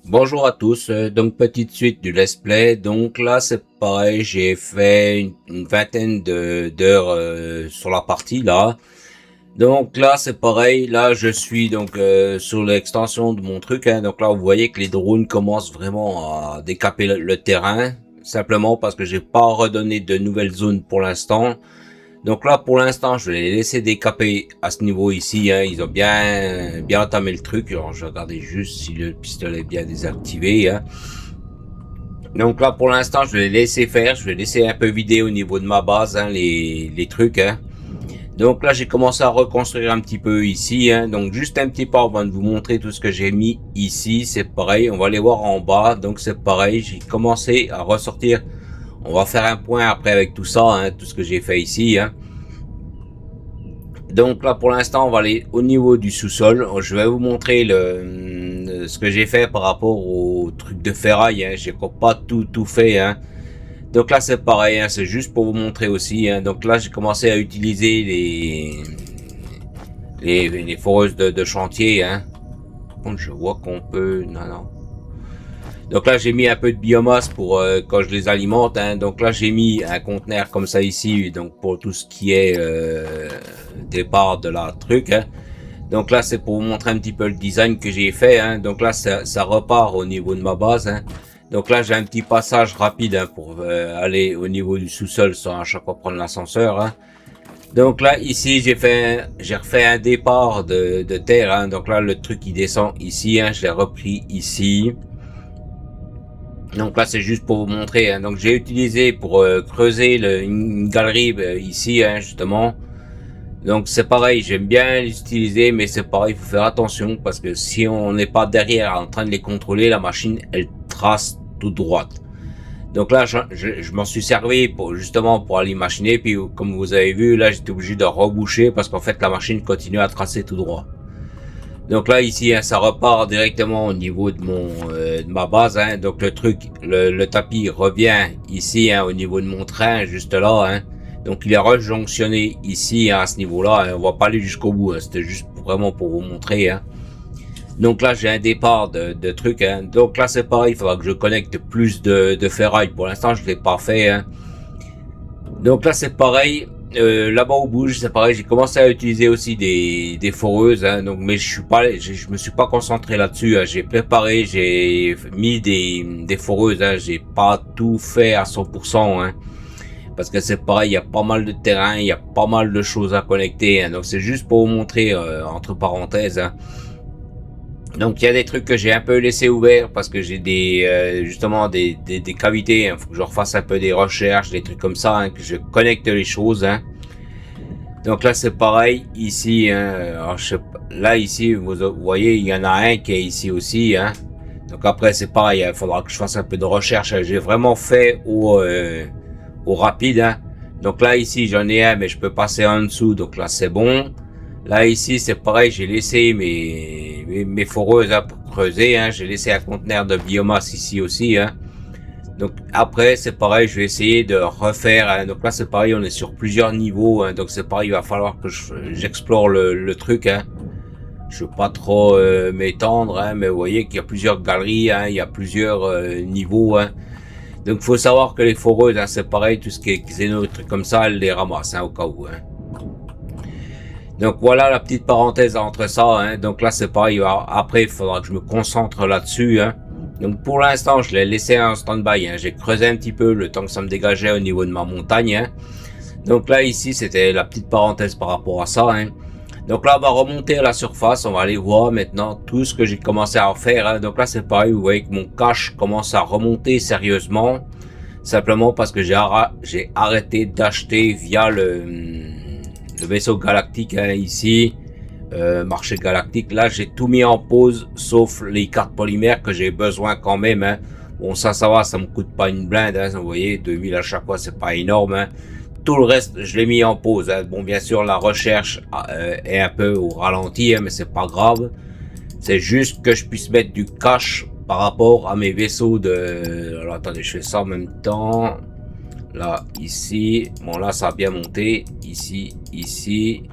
Bonjour à tous, donc petite suite du let's play. Donc là c'est pareil, j'ai fait une vingtaine d'heures sur la partie là. Donc là c'est pareil, là je suis donc sur l'extension de mon truc, hein. Donc là vous voyez que les drones commencent vraiment à décaper le terrain, simplement parce que j'ai pas redonné de nouvelles zones pour l'instant. Donc là pour l'instant je vais les laisser décaper à ce niveau ici, hein. Ils ont bien entamé le truc. Alors je vais regarder juste si le pistolet est bien désactivé, hein. Donc là pour l'instant je vais les laisser faire, je vais laisser un peu vider au niveau de ma base, hein, les trucs, hein. Donc là j'ai commencé à reconstruire un petit peu ici, hein. Donc juste un petit peu avant de vous montrer tout ce que j'ai mis ici, c'est pareil, on va aller voir en bas. Donc c'est pareil, j'ai commencé à ressortir. On va faire un point après avec tout ça, hein, tout ce que j'ai fait ici, hein. Donc là pour l'instant on va aller au niveau du sous-sol. Je vais vous montrer ce que j'ai fait par rapport au truc de ferraille, hein. J'ai pas tout fait, hein. Donc là c'est pareil, hein, c'est juste pour vous montrer aussi, hein. Donc là j'ai commencé à utiliser les foreuses de chantier, hein. Bon, je vois qu'on peut... Non. Donc là j'ai mis un peu de biomasse pour quand je les alimente, hein. Donc là j'ai mis un conteneur comme ça ici, donc pour tout ce qui est départ de la truc, hein. Donc là c'est pour vous montrer un petit peu le design que j'ai fait, hein. Donc là ça repart au niveau de ma base, hein. Donc là j'ai un petit passage rapide, hein, pour aller au niveau du sous-sol sans à chaque fois prendre l'ascenseur, hein. Donc là ici j'ai refait un départ de terre, hein. Donc là le truc il descend ici, hein. Je l'ai repris ici. Donc là c'est juste pour vous montrer, hein. Donc j'ai utilisé pour creuser une galerie ici, hein, justement. Donc c'est pareil, j'aime bien les utiliser, mais c'est pareil, il faut faire attention parce que si on n'est pas derrière en train de les contrôler, la machine elle trace tout droite. Donc là je m'en suis servi pour justement pour aller machiner, puis comme vous avez vu là j'étais obligé de reboucher parce qu'en fait la machine continue à tracer tout droit. Donc là ici, hein, ça repart directement au niveau de ma base, hein. Donc le truc, le tapis revient ici, hein, au niveau de mon train juste là, hein. Donc il est rejonctionné ici, hein, à ce niveau-là, hein. On va pas aller jusqu'au bout, hein. C'était juste vraiment pour vous montrer, hein. Donc là j'ai un départ de trucs, hein. Donc là c'est pareil, il faudra que je connecte plus de ferraille. Pour l'instant je l'ai pas fait, hein. Donc là c'est pareil, là-bas au bouge c'est pareil, j'ai commencé à utiliser aussi des foreuses, hein. Donc mais je me suis pas concentré là-dessus, hein. J'ai préparé, j'ai mis des foreuses, hein. J'ai pas tout fait à 100%, hein, parce que c'est pareil, il y a pas mal de terrain, il y a pas mal de choses à connecter, hein. Donc c'est juste pour vous montrer, entre parenthèses, hein. Donc il y a des trucs que j'ai un peu laissé ouverts parce que j'ai justement des cavités, hein. Faut que je refasse un peu des recherches, des trucs comme ça, hein, que je connecte les choses, hein. Donc là c'est pareil ici, hein. Alors, là ici vous voyez il y en a un qui est ici aussi, hein. Donc après c'est pareil, il faudra que je fasse un peu de recherche. J'ai vraiment fait au rapide, hein. Donc là ici j'en ai un mais je peux passer en dessous, donc là c'est bon. Là ici c'est pareil, j'ai laissé mes foreuses, hein, pour creuser, hein. J'ai laissé un conteneur de biomasse ici aussi, hein. Donc après c'est pareil, je vais essayer de refaire, hein. Donc là c'est pareil, on est sur plusieurs niveaux, hein. Donc c'est pareil, il va falloir que j'explore le truc, hein. Je veux pas trop m'étendre, hein, mais vous voyez qu'il y a plusieurs galeries, hein. Il y a plusieurs niveaux, hein. Donc faut savoir que les foreuses, hein, c'est pareil, tout ce qui est xéno, trucs comme ça, elles les ramassent, hein, au cas où, hein. Donc voilà la petite parenthèse entre ça, hein. Donc là c'est pareil, après il faudra que je me concentre là-dessus, hein. Donc pour l'instant je l'ai laissé en stand-by, hein. J'ai creusé un petit peu le temps que ça me dégageait au niveau de ma montagne, hein. Donc là ici c'était la petite parenthèse par rapport à ça, hein. Donc là on va remonter à la surface, on va aller voir maintenant tout ce que j'ai commencé à faire, hein. Donc là c'est pareil, vous voyez que mon cache commence à remonter sérieusement, simplement parce que j'ai arrêté d'acheter via le vaisseau galactique, hein, ici, marché galactique. Là j'ai tout mis en pause sauf les cartes polymères que j'ai besoin quand même, hein. Bon ça va, ça me coûte pas une blinde, hein. Vous voyez, 2000 à chaque fois, c'est pas énorme, hein. Tout le reste je l'ai mis en pause, hein. Bon bien sûr la recherche est un peu au ralenti, hein, mais c'est pas grave. C'est juste que je puisse mettre du cash par rapport à mes vaisseaux de... Alors attendez, je fais ça en même temps. Là, ici. Bon là ça a bien monté. Ici, ici.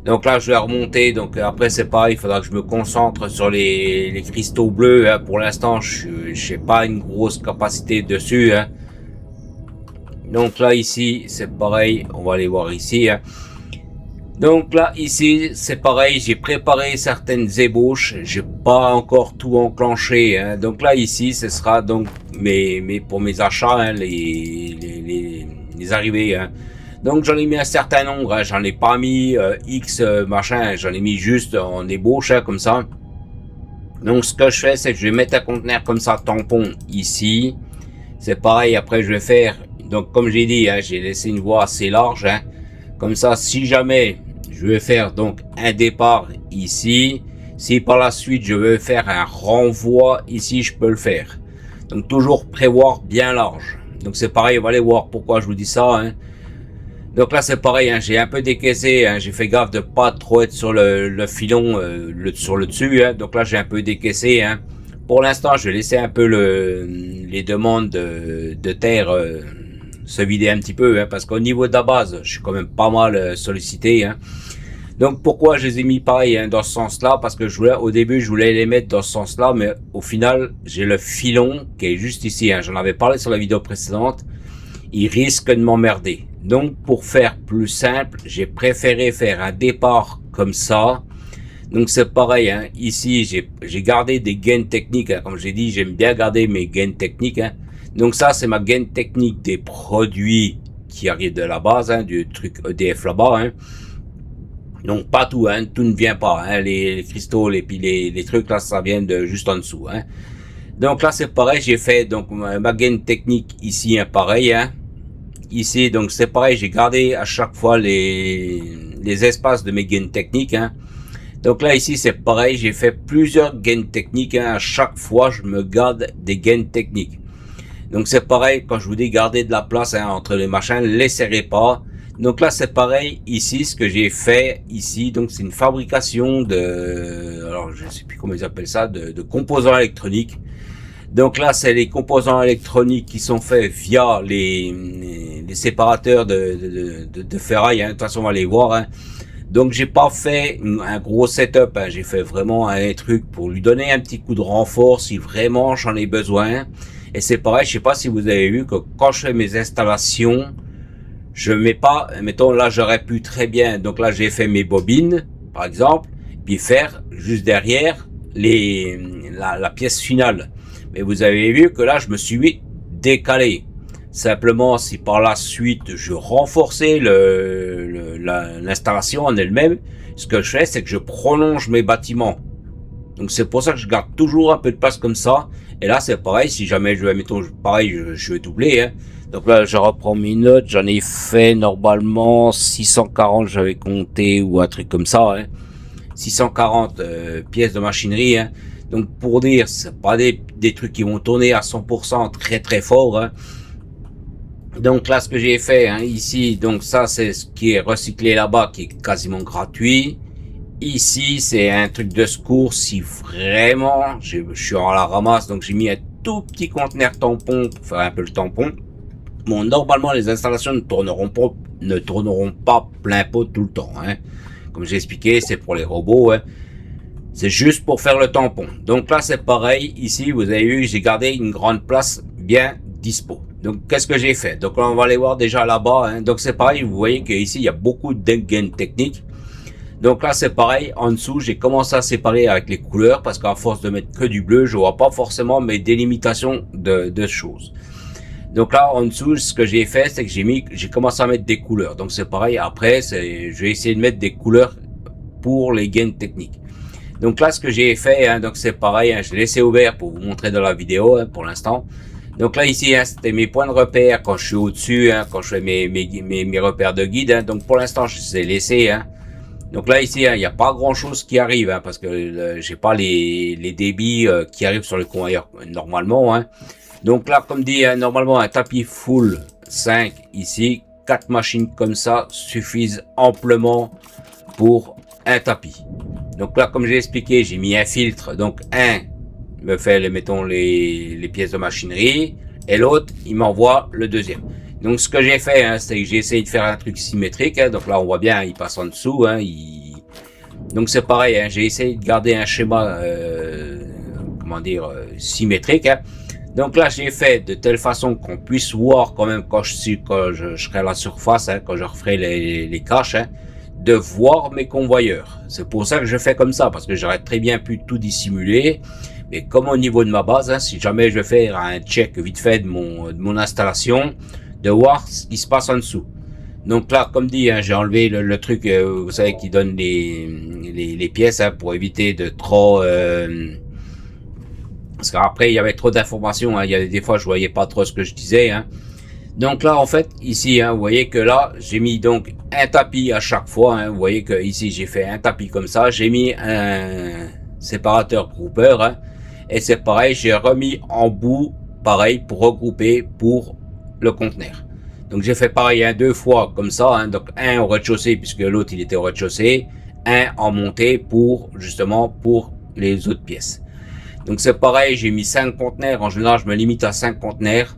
Donc là, je vais remonter. Donc après, c'est pareil, il faudra que je me concentre sur les cristaux bleus. Hein. Pour l'instant, je n'ai pas une grosse capacité dessus. Hein. Donc là, ici, c'est pareil. On va aller voir ici. Hein. Donc là, ici, c'est pareil. J'ai préparé certaines ébauches. J'ai pas encore tout enclenché. Hein. Donc là, ici, ce sera donc pour mes achats, hein, les arrivées. Hein. Donc j'en ai mis un certain nombre, hein. J'en ai pas mis X machin, j'en ai mis juste en ébauche, hein, comme ça. Donc ce que je fais, c'est que je vais mettre un conteneur comme ça, tampon ici. C'est pareil, après je vais faire, donc comme j'ai dit, hein, j'ai laissé une voie assez large. Hein. Comme ça, si jamais je vais faire donc un départ ici, si par la suite je veux faire un renvoi ici, je peux le faire. Donc toujours prévoir bien large. Donc c'est pareil, on va aller voir pourquoi je vous dis ça. Hein. Donc là c'est pareil, hein, j'ai un peu décaissé, hein, j'ai fait gaffe de pas trop être sur le filon sur le dessus. Hein. Donc là j'ai un peu décaissé. Hein. Pour l'instant je vais laisser un peu les demandes de terre se vider un petit peu, hein, parce qu'au niveau de la base je suis quand même pas mal sollicité. Hein. Donc pourquoi je les ai mis pareil, hein, dans ce sens-là, parce que au début je voulais les mettre dans ce sens-là, mais au final j'ai le filon qui est juste ici. Hein, j'en avais parlé sur la vidéo précédente. Il risque de m'emmerder. Donc pour faire plus simple, j'ai préféré faire un départ comme ça. Donc c'est pareil, hein. Ici j'ai gardé des gaines techniques, hein. Comme j'ai dit, j'aime bien garder mes gaines techniques. Hein. Donc ça c'est ma gaine technique des produits qui arrivent de la base, hein, du truc EDF là-bas. Hein. Donc pas tout, hein, tout ne vient pas. Hein. Les cristaux, les trucs là, ça vient de juste en dessous. Hein. Donc là c'est pareil, j'ai fait donc ma gaine technique ici, hein, pareil. Hein. Ici, donc c'est pareil, j'ai gardé à chaque fois les espaces de mes gaines techniques. Hein. Donc là ici c'est pareil, j'ai fait plusieurs gaines techniques. Hein. À chaque fois je me garde des gaines techniques. Donc c'est pareil, quand je vous dis garder de la place, hein, entre les machins, les serrez pas. Donc là c'est pareil, ici ce que j'ai fait ici, donc c'est une fabrication alors je sais plus comment ils appellent ça, de composants électroniques. Donc là, c'est les composants électroniques qui sont faits via les séparateurs de ferraille. Hein. De toute façon, on va les voir. Hein. Donc, j'ai pas fait un gros setup. Hein. J'ai fait vraiment un truc pour lui donner un petit coup de renfort si vraiment j'en ai besoin. Et c'est pareil, je sais pas si vous avez vu que quand je fais mes installations, je mets pas, mettons là, j'aurais pu très bien. Donc là, j'ai fait mes bobines, par exemple, puis faire juste derrière la pièce finale. Et vous avez vu que là, je me suis décalé. Simplement, si par la suite, je renforçais l'installation en elle-même, ce que je fais, c'est que je prolonge mes bâtiments. Donc, c'est pour ça que je garde toujours un peu de place comme ça. Et là, c'est pareil. Si jamais je vais, mettons, pareil, je vais doubler. Hein. Donc là, je reprends mes notes. J'en ai fait normalement 640, j'avais compté, ou un truc comme ça. Hein. 640 pièces de machinerie. Hein. Donc pour dire, c'est pas des trucs qui vont tourner à 100% très très fort. Hein. Donc là, ce que j'ai fait, hein, ici, donc ça c'est ce qui est recyclé là-bas, qui est quasiment gratuit. Ici, c'est un truc de secours si vraiment je suis en la ramasse. Donc j'ai mis un tout petit conteneur tampon pour faire un peu le tampon. Bon, normalement les installations ne tourneront pas plein pot tout le temps. Hein. Comme j'ai expliqué, c'est pour les robots. Hein. C'est juste pour faire le tampon. Donc là, c'est pareil. Ici, vous avez vu, j'ai gardé une grande place bien dispo. Donc, qu'est-ce que j'ai fait? Donc là, on va aller voir déjà là-bas. Hein. Donc, c'est pareil. Vous voyez qu'ici, il y a beaucoup de gaines techniques. Donc là, c'est pareil. En dessous, j'ai commencé à séparer avec les couleurs parce qu'à force de mettre que du bleu, je vois pas forcément mes délimitations de choses. Donc là, en dessous, ce que j'ai fait, c'est que j'ai commencé à mettre des couleurs. Donc, c'est pareil. Après, je vais essayer de mettre des couleurs pour les gaines techniques. Donc là, ce que j'ai fait, hein, donc c'est pareil, hein, je l'ai laissé ouvert pour vous montrer dans la vidéo, hein, pour l'instant. Donc là, ici, hein, c'était mes points de repère quand je suis au-dessus, hein, quand je fais mes repères de guide. Hein, donc pour l'instant, je les ai laissés. Hein. Donc là, ici, il n'y a pas grand-chose qui arrive, hein, parce que j'ai pas les débits qui arrivent sur le convoyeur normalement. Hein. Donc là, comme dit, hein, normalement, un tapis full 5 ici, 4 machines comme ça suffisent amplement pour un tapis. Donc là, comme j'ai expliqué, j'ai mis un filtre. Donc un me fait, mettons, les pièces de machinerie, et l'autre, il m'envoie le deuxième. Donc ce que j'ai fait, hein, c'est que j'ai essayé de faire un truc symétrique. Hein. Donc là, on voit bien, il passe en dessous. Hein, il Donc c'est pareil, hein, j'ai essayé de garder un schéma, comment dire, symétrique. Hein. Donc là, j'ai fait de telle façon qu'on puisse voir quand même quand je serai à la surface, hein, quand je referai les caches, hein, de voir mes convoyeurs. C'est pour ça que je fais comme ça, parce que j'aurais très bien pu tout dissimuler. Mais comme au niveau de ma base, hein, si jamais je vais faire un check vite fait de mon installation, de voir ce qui se passe en dessous. Donc là, comme dit, hein, j'ai enlevé le truc, vous savez, qui donne les pièces, hein, pour éviter de trop... parce qu'après, il y avait trop d'informations, hein, il y a des fois, je voyais pas trop ce que je disais. Hein. Donc là, en fait, ici, hein, vous voyez que là, j'ai mis donc un tapis à chaque fois. Hein, vous voyez que ici, j'ai fait un tapis comme ça. J'ai mis un séparateur grouper. Hein, et c'est pareil, j'ai remis en bout, pareil, pour regrouper pour le conteneur. Donc j'ai fait pareil, hein, 2 fois comme ça. Hein, donc un au rez-de-chaussée, puisque l'autre, il était au rez-de-chaussée. Un en montée pour, justement, pour les autres pièces. Donc c'est pareil, j'ai mis 5 conteneurs. En général, je me limite à 5 conteneurs.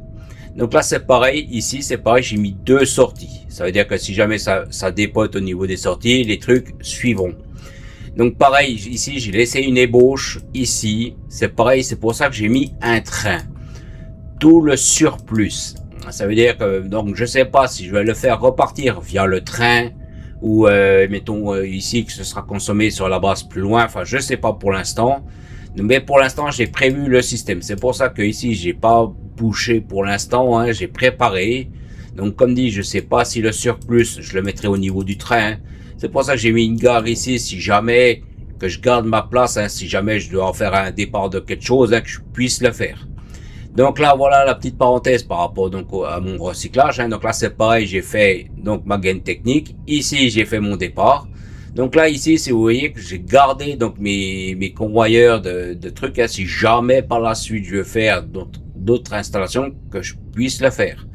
Donc là, c'est pareil. Ici, c'est pareil, j'ai mis 2 sorties. Ça veut dire que si jamais ça dépote au niveau des sorties, les trucs suivront. Donc pareil, ici, j'ai laissé une ébauche. Ici, c'est pareil, c'est pour ça que j'ai mis un train. Tout le surplus. Ça veut dire que, donc, je sais pas si je vais le faire repartir via le train ou, mettons, ici, que ce sera consommé sur la base plus loin. Enfin, je sais pas pour l'instant. Mais pour l'instant, j'ai prévu le système. C'est pour ça que ici, j'ai pas bouché pour l'instant. Hein, j'ai préparé. Donc, comme dit, je sais pas si le surplus, je le mettrai au niveau du train. Hein. C'est pour ça que j'ai mis une gare ici. Si jamais que je garde ma place, hein, si jamais je dois en faire un départ de quelque chose, hein, que je puisse le faire. Donc là, voilà la petite parenthèse par rapport donc à mon recyclage. Hein. Donc là, c'est pareil. J'ai fait donc ma gaine technique. Ici, j'ai fait mon départ. Donc là, ici, si vous voyez que j'ai gardé donc mes convoyeurs de trucs, hein, si jamais par la suite je veux faire d'autres installations, que je puisse le faire.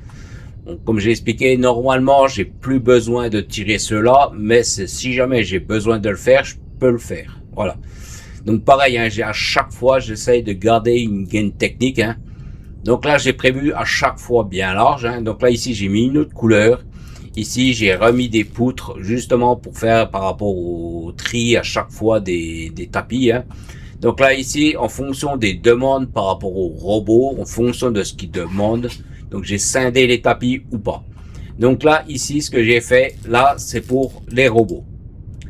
Donc, comme j'ai expliqué, normalement, j'ai plus besoin de tirer cela, mais si jamais j'ai besoin de le faire, je peux le faire. Voilà. Donc pareil, hein, à chaque fois, j'essaye de garder une gaine technique. Hein. Donc là, j'ai prévu à chaque fois bien large. Hein. Donc là, ici, j'ai mis une autre couleur. Ici, j'ai remis des poutres justement pour faire par rapport au tri à chaque fois des tapis. Hein. Donc là, ici, en fonction des demandes par rapport au robot, en fonction de ce qu'ils demandent, donc j'ai scindé les tapis ou pas. Donc là, ici, ce que j'ai fait, là, c'est pour les robots.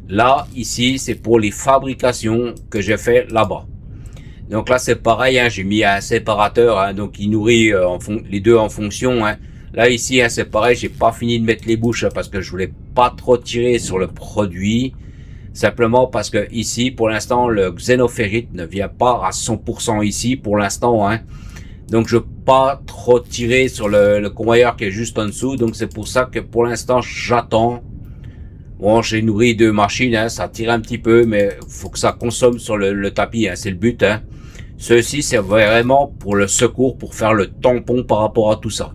Là, ici, c'est pour les fabrications que j'ai fait là-bas. Donc là, c'est pareil, hein, j'ai mis un séparateur, hein, donc il nourrit les deux en fonction. Hein. Là, ici, hein, c'est pareil, j'ai pas fini de mettre les bouches hein, parce que je voulais pas trop tirer sur le produit. Simplement parce que ici, pour l'instant, le xénophérite ne vient pas à 100% ici, pour l'instant. Hein. Donc, je veux pas trop tirer sur le convoyeur qui est juste en dessous. Donc, c'est pour ça que pour l'instant, j'attends. Bon, j'ai nourri 2 machines, hein, ça tire un petit peu, mais faut que ça consomme sur le tapis, hein, c'est le but. Hein. Ceci, c'est vraiment pour le secours, pour faire le tampon par rapport à tout ça.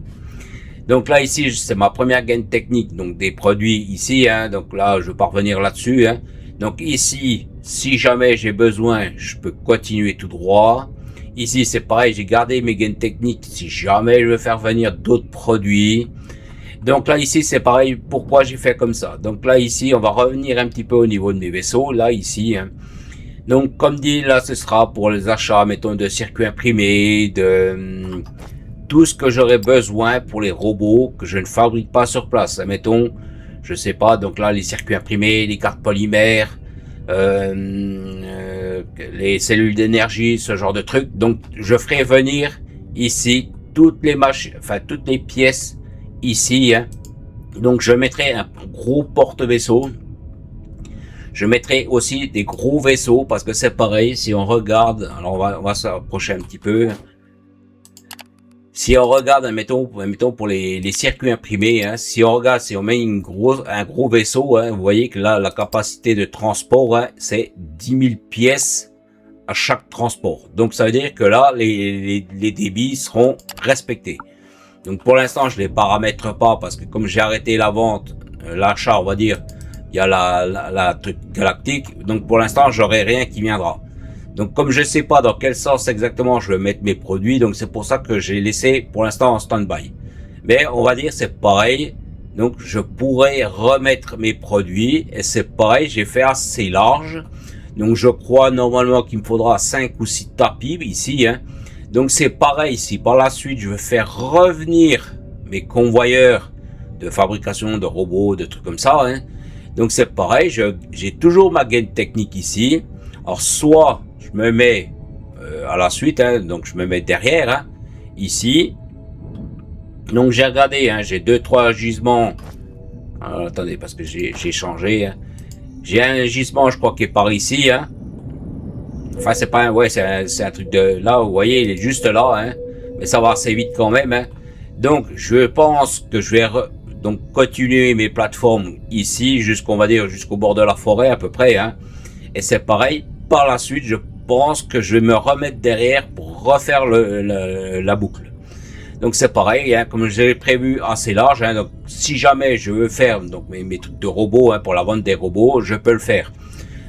Donc là, ici, c'est ma première gaine technique, donc des produits ici. Hein, donc là, je vais pas revenir là-dessus. Hein. Donc ici, si jamais j'ai besoin, je peux continuer tout droit. Ici, c'est pareil, j'ai gardé mes gaines techniques si jamais je veux faire venir d'autres produits. Donc là, ici, c'est pareil, pourquoi j'ai fait comme ça. Donc là, ici, on va revenir un petit peu au niveau de mes vaisseaux, là, ici. Hein. Donc, comme dit, là, ce sera pour les achats, mettons, de circuits imprimés, de tout ce que j'aurais besoin pour les robots que je ne fabrique pas sur place. Mettons, je sais pas, donc là, les circuits imprimés, les cartes polymères, les cellules d'énergie, ce genre de trucs. Donc, je ferai venir ici toutes les machines, enfin, toutes les pièces ici. Hein. Donc, je mettrai un gros porte-vaisseau. Je mettrai aussi des gros vaisseaux parce que c'est pareil. Si on regarde, alors on va s'approcher un petit peu. Si on regarde, mettons pour les circuits imprimés, hein, si on regarde, si on met un gros vaisseau, hein, vous voyez que là, la capacité de transport, hein, c'est 10 000 pièces à chaque transport. Donc, ça veut dire que là, les débits seront respectés. Donc, pour l'instant, je les paramètre pas parce que comme j'ai arrêté la vente, l'achat, on va dire, il y a la truc galactique. Donc, pour l'instant, j'aurai rien qui viendra. Donc, comme je sais pas dans quel sens exactement je vais mettre mes produits, donc c'est pour ça que j'ai laissé pour l'instant en stand-by. Mais on va dire c'est pareil. Donc je pourrais remettre mes produits et c'est pareil, j'ai fait assez large. Donc je crois normalement qu'il me faudra 5 ou 6 tapis ici, hein. Donc c'est pareil ici. Par la suite, je vais faire revenir mes convoyeurs de fabrication de robots, de trucs comme ça, hein. Donc c'est pareil, j'ai toujours ma gaine technique ici. Alors soit je me mets à la suite, hein, donc je me mets derrière, hein, ici. Donc j'ai regardé, hein, j'ai 2-3 gisements. Alors, attendez, parce que j'ai changé, hein. J'ai un gisement, je crois, qui est par ici, hein. Enfin, c'est pas un, ouais, c'est un truc de là, vous voyez, il est juste là, hein. Mais ça va assez vite quand même, hein. Donc, je pense que je vais donc continuer mes plateformes ici, jusqu'on va dire, jusqu'au bord de la forêt, à peu près, hein. Et c'est pareil, par la suite, je pense que je vais me remettre derrière pour refaire la boucle. Donc c'est pareil, hein, comme j'ai prévu assez large, hein, donc si jamais je veux faire donc mes trucs de robots, hein, pour la vente des robots, je peux le faire.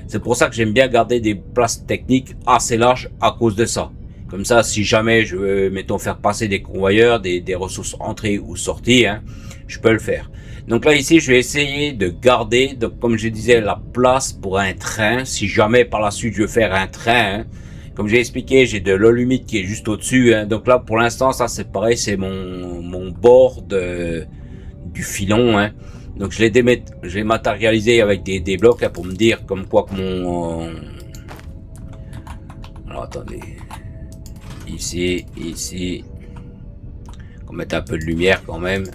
C'est pour ça que j'aime bien garder des places techniques assez larges à cause de ça. Comme ça, si jamais je veux, mettons, faire passer des convoyeurs, des ressources entrées ou sorties, hein, je peux le faire. Donc là, ici, je vais essayer de garder, donc comme je disais, la place pour un train. Si jamais par la suite je veux faire un train, hein, comme j'ai expliqué, j'ai de l'eau humide qui est juste au-dessus, hein. Donc là, pour l'instant, ça c'est pareil, c'est mon bord du filon, hein. Donc je l'ai matérialisé avec des blocs, hein, pour me dire comme quoi que mon... Alors attendez, ici, on mette un peu de lumière quand même.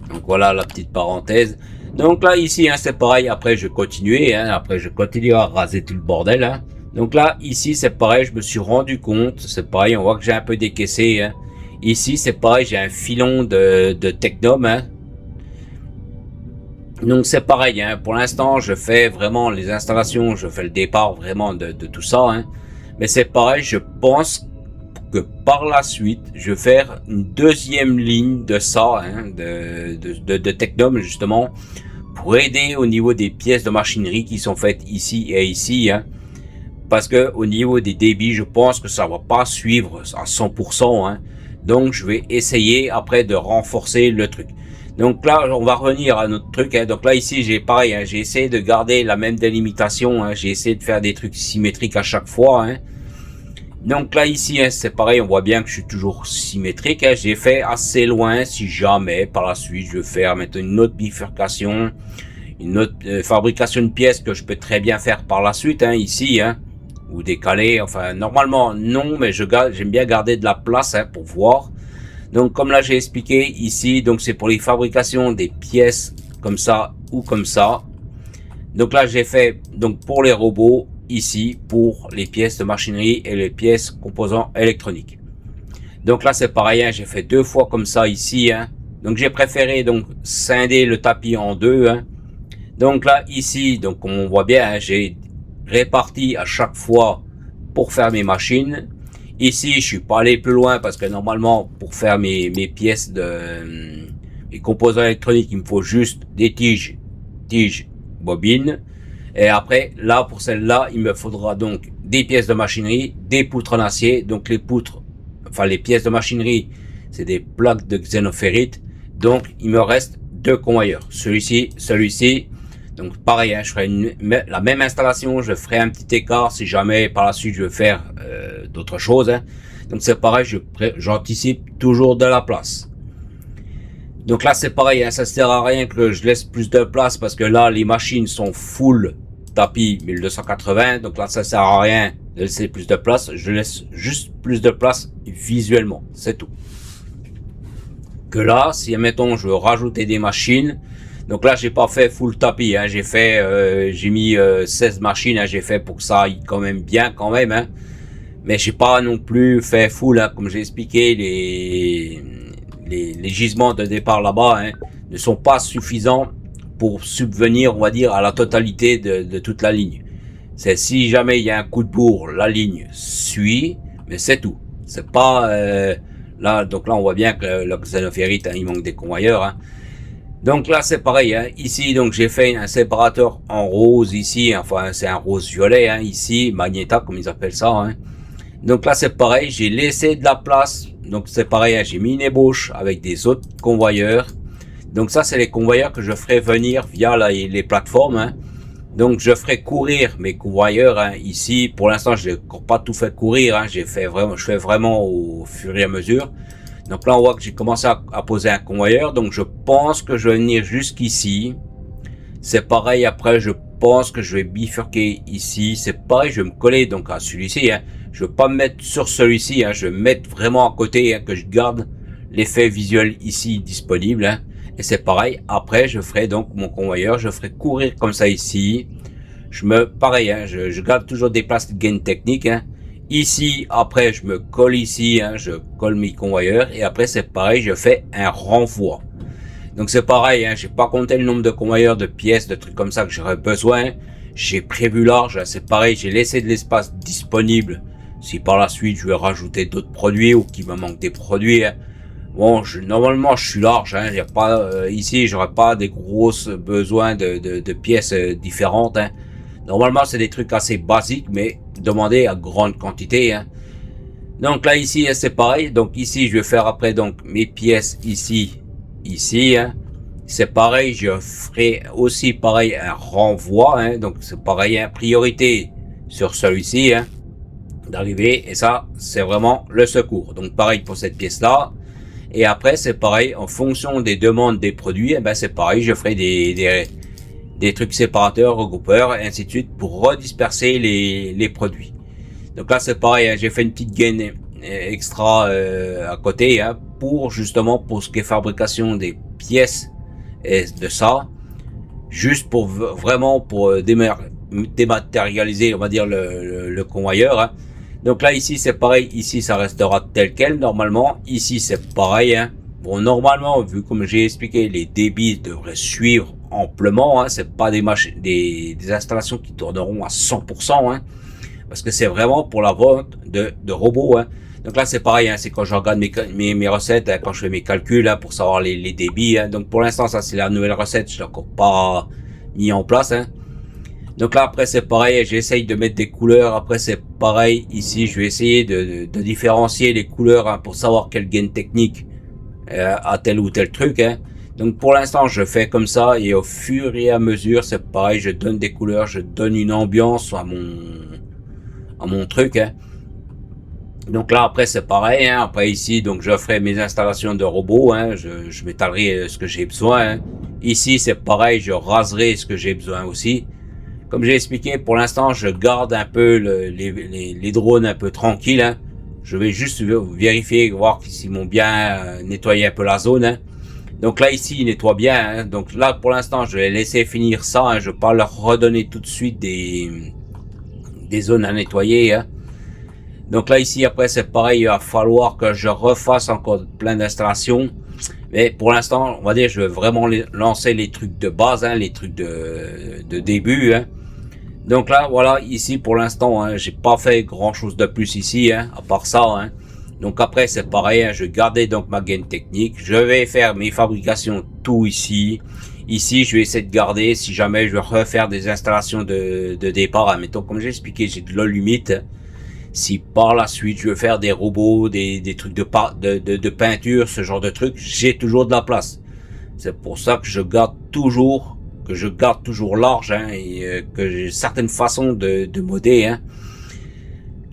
Donc voilà la petite parenthèse. Donc là ici, hein, c'est pareil, après je vais continuer, hein, après je continue à raser tout le bordel, hein. Donc là ici c'est pareil, je me suis rendu compte, c'est pareil, on voit que j'ai un peu décaissé, hein. Ici c'est pareil, j'ai un filon de Technum, hein. Donc c'est pareil, hein, pour l'instant je fais vraiment les installations, je fais le départ vraiment de tout ça, hein. Mais c'est pareil, je pense que par la suite, je vais faire une deuxième ligne de ça, hein, de Technum justement, pour aider au niveau des pièces de machinerie qui sont faites ici et ici, hein, parce que au niveau des débits, je pense que ça va pas suivre à 100%, hein, donc je vais essayer après de renforcer le truc. Donc là, on va revenir à notre truc, hein. Donc là ici, j'ai pareil, hein, j'ai essayé de garder la même délimitation, hein, j'ai essayé de faire des trucs symétriques à chaque fois, hein. Donc là ici, hein, c'est pareil, on voit bien que je suis toujours symétrique, hein. J'ai fait assez loin, si jamais par la suite je vais faire maintenant une autre bifurcation, une autre fabrication de pièces que je peux très bien faire par la suite, hein, ici, hein, ou décaler. Enfin normalement non, mais j'aime bien garder de la place, hein, pour voir. Donc comme là j'ai expliqué ici, donc c'est pour les fabrications des pièces comme ça ou comme ça. Donc là j'ai fait donc pour les robots, ici pour les pièces de machinerie et les pièces composants électroniques. Donc là c'est pareil, hein, j'ai fait 2 fois comme ça ici, hein. Donc j'ai préféré donc scinder le tapis en 2, hein. Donc là ici, donc comme on voit bien, hein, j'ai réparti à chaque fois pour faire mes machines. Ici je suis pas allé plus loin parce que normalement pour faire mes pièces de mes composants électroniques, il me faut juste des tiges, bobines. Et après, là, pour celle-là, il me faudra donc des pièces de machinerie, des poutres en acier. Donc les poutres, enfin les pièces de machinerie, c'est des plaques de xénophérite. Donc il me reste 2 convoyeurs. Celui-ci. Donc pareil, hein, je ferai la même installation, je ferai un petit écart si jamais par la suite je veux faire d'autres choses, hein. Donc c'est pareil, j'anticipe toujours de la place. Donc là c'est pareil, hein, ça sert à rien que je laisse plus de place parce que là les machines sont full tapis 1280, donc là ça sert à rien de laisser plus de place, je laisse juste plus de place visuellement, c'est tout. Que là, si admettons je veux rajouter des machines, donc là j'ai pas fait full tapis, hein, j'ai mis 16 machines, hein, j'ai fait pour que ça aille quand même bien quand même, hein. Mais j'ai pas non plus fait full, hein, comme j'ai expliqué, les gisements de départ là-bas, hein, ne sont pas suffisants pour subvenir, on va dire, à la totalité de toute la ligne. C'est si jamais il y a un coup de bourre, la ligne suit, mais c'est tout. C'est pas là, donc là on voit bien que le xénophérite, hein, il manque des convoyeurs, hein. Donc là c'est pareil, hein. Ici donc j'ai fait un séparateur en rose ici, enfin c'est un rose violet, hein, ici Magneta comme ils appellent ça, hein. Donc là c'est pareil, j'ai laissé de la place. Donc c'est pareil, hein, j'ai mis une ébauche avec des autres convoyeurs. Donc ça c'est les convoyeurs que je ferai venir via les plateformes, hein. Donc je ferai courir mes convoyeurs, hein, ici. Pour l'instant je n'ai encore pas tout fait courir, hein. Je fais vraiment au fur et à mesure. Donc là on voit que j'ai commencé à poser un convoyeur. Donc je pense que je vais venir jusqu'ici. C'est pareil, après je pense que je vais bifurquer ici. C'est pareil, je vais me coller donc à celui-ci, hein. Je ne vais pas me mettre sur celui-ci, hein. Je vais me mettre vraiment à côté, hein, que je garde l'effet visuel ici disponible, hein. Et c'est pareil, après je ferai donc mon convoyeur, je ferai courir comme ça ici. Pareil, hein, je garde toujours des places de gain technique, hein. Ici, après je me colle ici, hein, je colle mes convoyeurs. Et après c'est pareil, je fais un renvoi. Donc c'est pareil, hein, j'ai pas compté le nombre de convoyeurs, de pièces, de trucs comme ça que j'aurais besoin. J'ai prévu large, hein, c'est pareil, j'ai laissé de l'espace disponible. Si par la suite je vais rajouter d'autres produits ou qu'il me manque des produits, hein. Bon, normalement je suis large, hein, y a pas ici, j'aurais pas des grosses besoins de pièces différentes, hein. Normalement c'est des trucs assez basiques, mais demandés à grande quantité, hein. Donc là ici c'est pareil, donc ici je vais faire après donc mes pièces ici, hein. C'est pareil, je ferai aussi pareil un renvoi, hein, donc c'est pareil, hein, priorité sur celui-ci, hein, d'arriver, et ça c'est vraiment le secours. Donc pareil pour cette pièce là. Et après c'est pareil, en fonction des demandes des produits, eh ben c'est pareil, je ferai des trucs séparateurs, regroupeurs, et ainsi de suite pour redisperser les produits. Donc là c'est pareil, hein, j'ai fait une petite gaine extra à côté, hein, pour justement pour ce qui est fabrication des pièces et de ça, juste pour vraiment pour dématérialiser, on va dire le convoyeur, hein. Donc là ici c'est pareil, ici ça restera tel quel normalement, ici c'est pareil, hein. Bon normalement, vu comme j'ai expliqué, les débits devraient suivre amplement, hein. C'est pas des installations qui tourneront à 100%, hein, parce que c'est vraiment pour la vente de robots, hein. Donc là c'est pareil, hein, c'est quand je regarde mes recettes, hein, quand je fais mes calculs, hein, pour savoir les débits, hein. Donc pour l'instant ça c'est la nouvelle recette, je l'ai encore pas mis en place, hein. Donc là après c'est pareil, j'essaye de mettre des couleurs. Après c'est pareil, ici je vais essayer de différencier les couleurs, hein, pour savoir quel gain technique a tel ou tel truc, hein. Donc pour l'instant je fais comme ça, et au fur et à mesure c'est pareil, je donne des couleurs, je donne une ambiance à mon truc, hein. Donc là après c'est pareil, hein. Après ici donc je ferai mes installations de robots, hein. Je m'étalerai ce que j'ai besoin, hein. Ici c'est pareil, je raserai ce que j'ai besoin aussi. Comme j'ai expliqué, pour l'instant, je garde un peu les drones un peu tranquilles, hein. Je vais juste vérifier, voir s'ils m'ont bien nettoyé un peu la zone, hein. Donc là, ici, ils nettoient bien, hein. Donc là, pour l'instant, je vais laisser finir ça, hein. Je ne vais pas leur redonner tout de suite des zones à nettoyer, hein. Donc là, ici, après, c'est pareil, il va falloir que je refasse encore plein d'installations. Mais pour l'instant, on va dire, je vais vraiment lancer les trucs de base, hein, les trucs de début, hein. Donc là, voilà, ici pour l'instant, hein, j'ai pas fait grand chose de plus ici, hein, à part ça, hein. Donc après, c'est pareil, hein, je gardais donc ma gaine technique. Je vais faire mes fabrications tout ici. Ici, je vais essayer de garder, si jamais je vais refaire des installations de départ, hein. Mettons, comme j'ai expliqué, j'ai de l'olumite. Si par la suite, je veux faire des robots, des trucs de peinture, ce genre de trucs, j'ai toujours de la place. C'est pour ça que je garde toujours large, hein, et que j'ai certaines façons de modder, hein.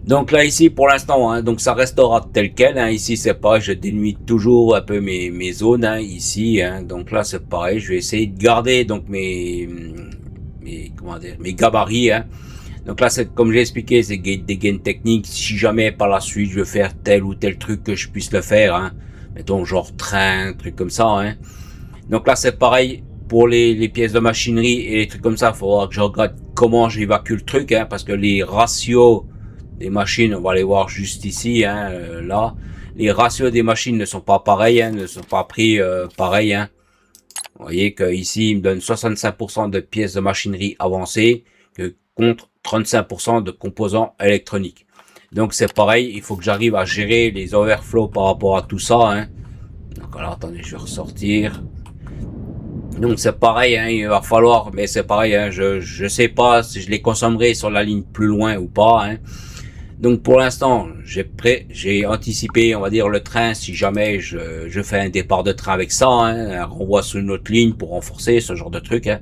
Donc là ici pour l'instant, hein, donc ça restera tel quel, hein. Ici c'est pareil, je délimite toujours un peu mes zones, hein, ici, hein. Donc là c'est pareil, je vais essayer de garder donc mes gabarits, hein. Donc là c'est comme j'ai expliqué, c'est des gains techniques. Si jamais par la suite je veux faire tel ou tel truc, que je puisse le faire, hein. Mettons genre train, truc comme ça, hein. Donc là c'est pareil pour les pièces de machinerie et les trucs comme ça. Il faudra que je regarde comment j'évacue le truc, hein, parce que les ratios des machines, on va les voir juste ici, hein, là, les ratios des machines ne sont pas pareils, hein, ne sont pas pris pareil, hein. Vous voyez que ici il me donne 65% de pièces de machinerie avancées que contre 35% de composants électroniques. Donc c'est pareil, il faut que j'arrive à gérer les overflows par rapport à tout ça, hein. Donc alors attendez, je vais ressortir. Donc c'est pareil, hein, il va falloir, mais c'est pareil, hein, je sais pas si je les consommerai sur la ligne plus loin ou pas, hein. Donc pour l'instant, j'ai anticipé, on va dire, le train si jamais je fais un départ de train avec ça, hein, un renvoi sur une autre ligne pour renforcer ce genre de truc. Hein.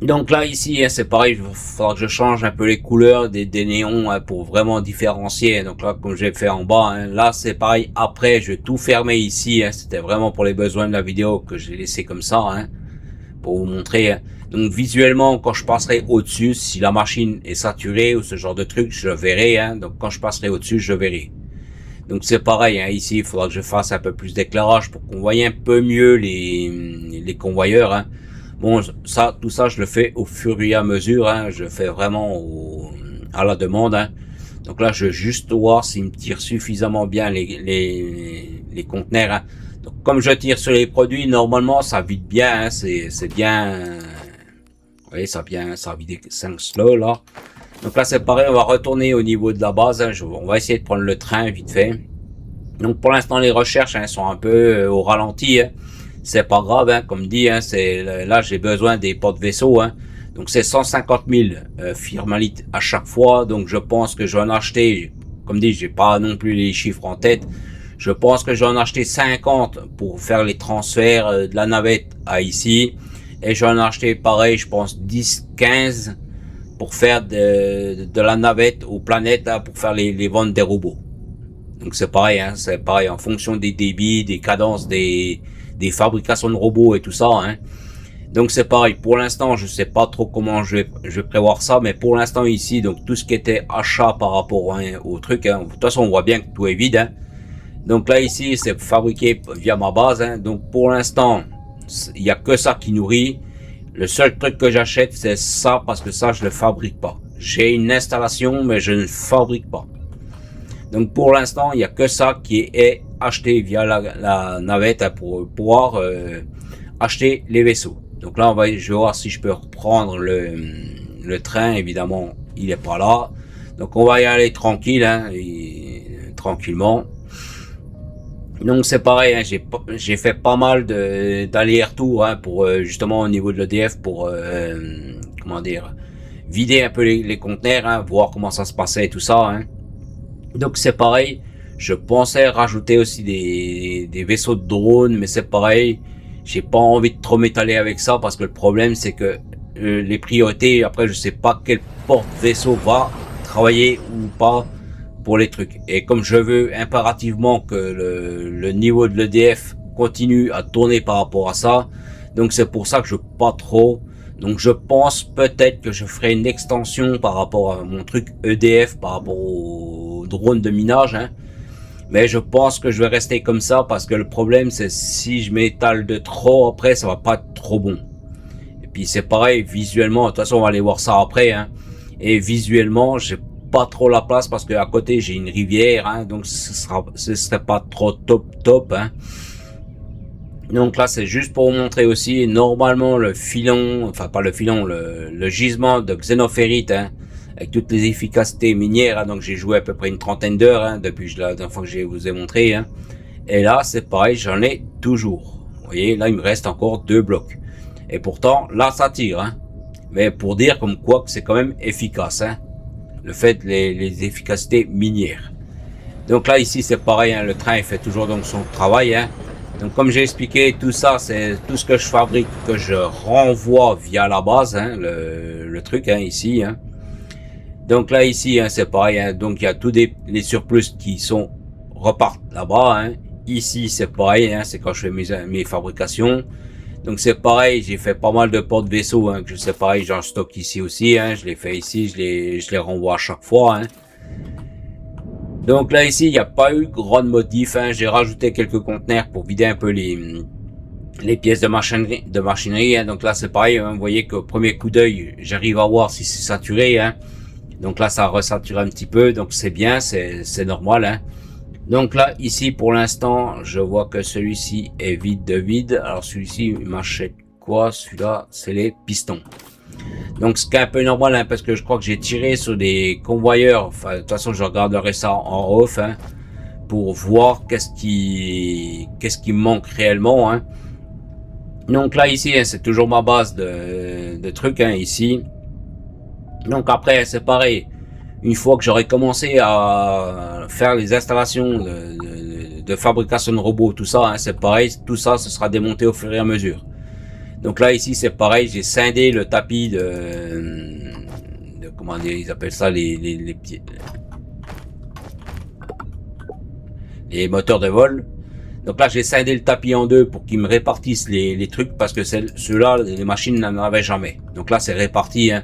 Donc là ici, hein, c'est pareil, il faudra que je change un peu les couleurs des néons hein, pour vraiment différencier. Donc là, comme j'ai fait en bas, hein, là c'est pareil. Après, je vais tout fermer ici. Hein, c'était vraiment pour les besoins de la vidéo que j'ai laissé comme ça, hein, pour vous montrer. Hein. Donc visuellement, quand je passerai au-dessus, si la machine est saturée ou ce genre de truc, je le verrai. Hein, donc quand je passerai au-dessus, je verrai. Donc c'est pareil, hein, ici il faudra que je fasse un peu plus d'éclairage pour qu'on voie un peu mieux les convoyeurs. Hein. Bon, ça, tout ça, je le fais au fur et à mesure. Hein, je fais vraiment à la demande. Hein. Donc là, je vais juste voir s'il me tire suffisamment bien les conteneurs. Hein. Donc comme je tire sur les produits, normalement, ça vide bien. Hein, c'est bien. Vous voyez, ça vide 5 slots là. Donc là, c'est pareil, on va retourner au niveau de la base. Hein, on va essayer de prendre le train vite fait. Donc pour l'instant, les recherches hein, sont un peu au ralenti. Hein. C'est pas grave, hein, comme dit, hein, là j'ai besoin des porte-vaisseaux. Hein. Donc c'est 150 000 firmalites à chaque fois. Donc je pense que je vais en acheter, comme dit, j'ai pas non plus les chiffres en tête. Je pense que je vais en acheter 50 pour faire les transferts de la navette à ici. Et je vais en acheter pareil, je pense 10, 15 pour faire de la navette aux planètes, hein, pour faire les ventes des robots. Donc c'est pareil, hein, c'est pareil en fonction des débits, des cadences, des fabrications de robots et tout ça. Hein. Donc c'est pareil. Pour l'instant, je sais pas trop comment je vais prévoir ça, mais pour l'instant ici, donc tout ce qui était achat par rapport hein, au truc, hein, de toute façon on voit bien que tout est vide. Hein. Donc là ici, c'est fabriqué via ma base. Hein. Donc pour l'instant, il y a que ça qui nourrit. Le seul truc que j'achète, c'est ça parce que ça, je le fabrique pas. J'ai une installation, mais je ne fabrique pas. Donc pour l'instant, il n'y a que ça qui est acheté via la navette pour pouvoir acheter les vaisseaux. Donc là, je vais voir si je peux reprendre le train. Évidemment, il est pas là. Donc on va y aller tranquille, hein, tranquillement. Donc c'est pareil, hein, j'ai fait pas mal d'aller-retour hein, pour justement au niveau de l'EDF pour comment dire, vider un peu les conteneurs, hein, voir comment ça se passait et tout ça. Hein. Donc c'est pareil, je pensais rajouter aussi des vaisseaux de drone, mais c'est pareil, j'ai pas envie de trop m'étaler avec ça parce que le problème c'est que les priorités, après je sais pas quel porte-vaisseau va travailler ou pas pour les trucs. Et comme je veux impérativement que le niveau de l'EDF continue à tourner par rapport à ça, donc c'est pour ça que je veux pas trop. Donc je pense peut-être que je ferai une extension par rapport à mon truc EDF, par rapport au drone de minage. Hein. Mais je pense que je vais rester comme ça parce que le problème c'est si je m'étale de trop après, ça va pas être trop bon. Et puis c'est pareil visuellement, de toute façon on va aller voir ça après. Hein. Et visuellement, j'ai pas trop la place parce que à côté j'ai une rivière, hein, donc ce serait pas trop top. Hein. Donc là c'est juste pour vous montrer aussi normalement le filon, enfin pas le filon, le gisement de xénophérite, hein, avec toutes les efficacités minières. Hein, donc j'ai joué à peu près une trentaine d'heures hein, depuis la dernière fois que je vous ai montré. Hein. Et là c'est pareil, j'en ai toujours. Vous voyez, là il me reste encore 2 blocs. Et pourtant là ça tire. Hein. Mais pour dire comme quoi que c'est quand même efficace. Hein. Le fait les efficacités minières. Donc là ici c'est pareil, hein, le train il fait toujours donc son travail. Hein. Donc comme j'ai expliqué, tout ça c'est tout ce que je fabrique que je renvoie via la base, hein, le truc hein, ici. Hein. Donc là ici hein, c'est pareil, hein, donc il y a tous les surplus qui sont repartent là-bas. Hein. Ici c'est pareil, hein, c'est quand je fais mes fabrications. Donc c'est pareil, j'ai fait pas mal de porte-vaisseaux, hein, que c'est pareil, j'en stocke ici aussi, hein, je les fais ici, je les renvoie à chaque fois. Hein. Donc là ici, il n'y a pas eu grand motif, hein, j'ai rajouté quelques conteneurs pour vider un peu les pièces de machinerie. Hein. Donc là c'est pareil, hein, vous voyez qu'au premier coup d'œil, j'arrive à voir si c'est saturé. Hein. Donc là ça a resaturé un petit peu, donc c'est bien, c'est normal. Hein. Donc là, ici, pour l'instant, je vois que celui-ci est vide de vide. Alors celui-ci, il m'achète quoi? Celui-là, c'est les pistons. Donc ce qui est un peu normal, hein, parce que je crois que j'ai tiré sur des convoyeurs. Enfin, de toute façon, je regarderai ça en off, hein, pour voir qu'est-ce qui me manque réellement. Hein. Donc là, ici, hein, c'est toujours ma base de trucs, hein, ici. Donc après, c'est pareil. une fois que j'aurai commencé à faire les installations de fabrication de robots, tout ça, hein, c'est pareil, tout ça, ce sera démonté au fur et à mesure. Donc là, ici, c'est pareil, j'ai scindé le tapis de comment dire, ils appellent ça les petits, les moteurs de vol. Donc là, j'ai scindé le tapis en deux pour qu'ils me répartissent les trucs parce que ceux-là, les machines n'en avaient jamais. Donc là, c'est réparti, hein.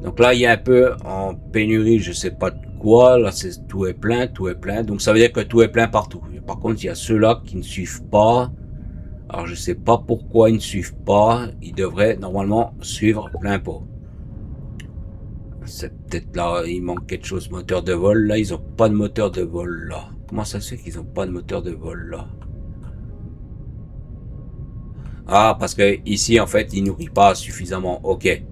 Donc là, il y a un peu en pénurie, je sais pas de quoi. Là, tout est plein, tout est plein. Donc ça veut dire que tout est plein partout. Par contre, il y a ceux-là qui ne suivent pas. Alors je sais pas pourquoi ils ne suivent pas. Ils devraient normalement suivre plein pot. C'est peut-être là, il manque quelque chose, moteur de vol. Là, ils ont pas de moteur de vol là. Comment ça se fait qu'ils ont pas de moteur de vol là? Ah, parce que ici, en fait, il nourrit pas suffisamment. Ok.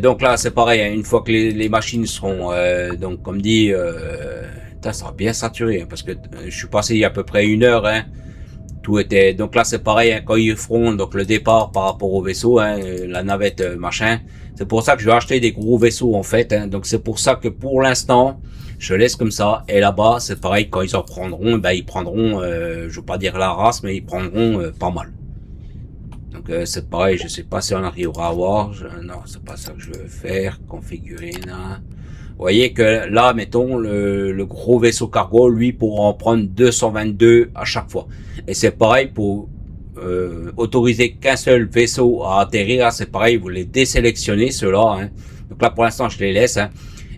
Donc là, c'est pareil. Hein, une fois que les machines seront, donc comme dit, ça sera bien saturé. Hein, parce que je suis passé il y a à peu près 1 heure. Hein, tout était. Donc là, c'est pareil. Hein, quand ils feront donc le départ par rapport au vaisseau, hein, la navette, machin. C'est pour ça que je vais acheter des gros vaisseaux en fait. Hein, donc c'est pour ça que pour l'instant, je laisse comme ça. Et là-bas, c'est pareil. Quand ils en prendront, ben ils prendront, je veux pas dire la race, mais ils prendront pas mal. Donc c'est pareil, je sais pas si on arrivera à voir. Non, c'est pas ça que je veux faire. Configurer, non. Vous voyez que là, mettons, le gros vaisseau cargo, lui, pourra en prendre 222 à chaque fois. Et c'est pareil pour autoriser qu'un seul vaisseau à atterrir. C'est pareil, vous les désélectionnez, ceux-là. Hein. Donc là, pour l'instant, je les laisse. Hein.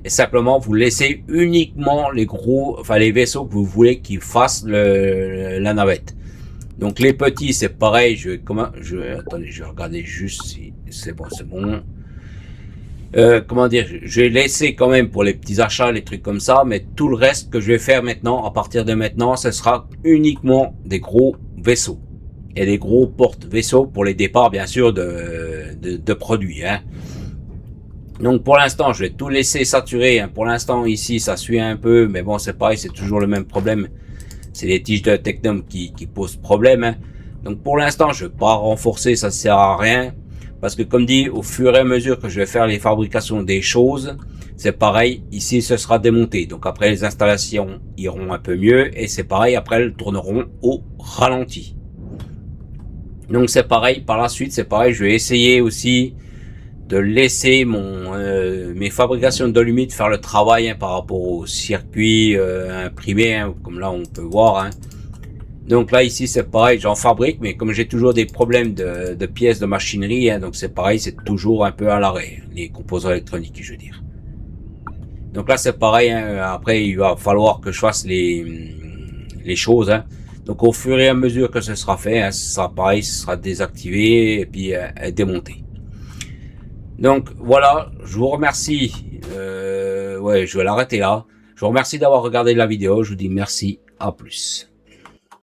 Et simplement, vous laissez uniquement les gros, enfin les vaisseaux que vous voulez qu'ils fassent la navette. Donc les petits, c'est pareil. Attendez, je vais regarder juste si c'est bon, c'est bon. Comment dire, je vais laisser quand même pour les petits achats, les trucs comme ça, mais tout le reste que je vais faire maintenant, à partir de maintenant, ce sera uniquement des gros vaisseaux et des gros porte-vaisseaux pour les départs, bien sûr, de produits. Hein. Donc pour l'instant, je vais tout laisser saturer. Hein. Pour l'instant, ici, ça suit un peu, mais bon, c'est pareil, c'est toujours le même problème. C'est les tiges de Tecnum qui posent problème. Hein. Donc pour l'instant, je ne vais pas renforcer, ça ne sert à rien. Parce que comme dit, au fur et à mesure que je vais faire les fabrications des choses, c'est pareil, ici ce sera démonté. Donc après les installations iront un peu mieux et c'est pareil, après elles tourneront au ralenti. Donc c'est pareil, par la suite c'est pareil, je vais essayer aussi de laisser mes fabrications d'alumite faire le travail hein, par rapport au circuit imprimé, hein, comme là on peut voir. Hein. Donc là ici c'est pareil, j'en fabrique, mais comme j'ai toujours des problèmes de pièces de machinerie, hein, donc c'est pareil, c'est toujours un peu à l'arrêt, les composants électroniques je veux dire. Donc là c'est pareil, hein, après il va falloir que je fasse les choses. Hein. Donc au fur et à mesure que ce sera fait, hein, ce sera pareil, ce sera désactivé et puis démonté. Donc voilà, je vous remercie, ouais je vais l'arrêter là. Je vous remercie d'avoir regardé la vidéo, je vous dis merci, à plus.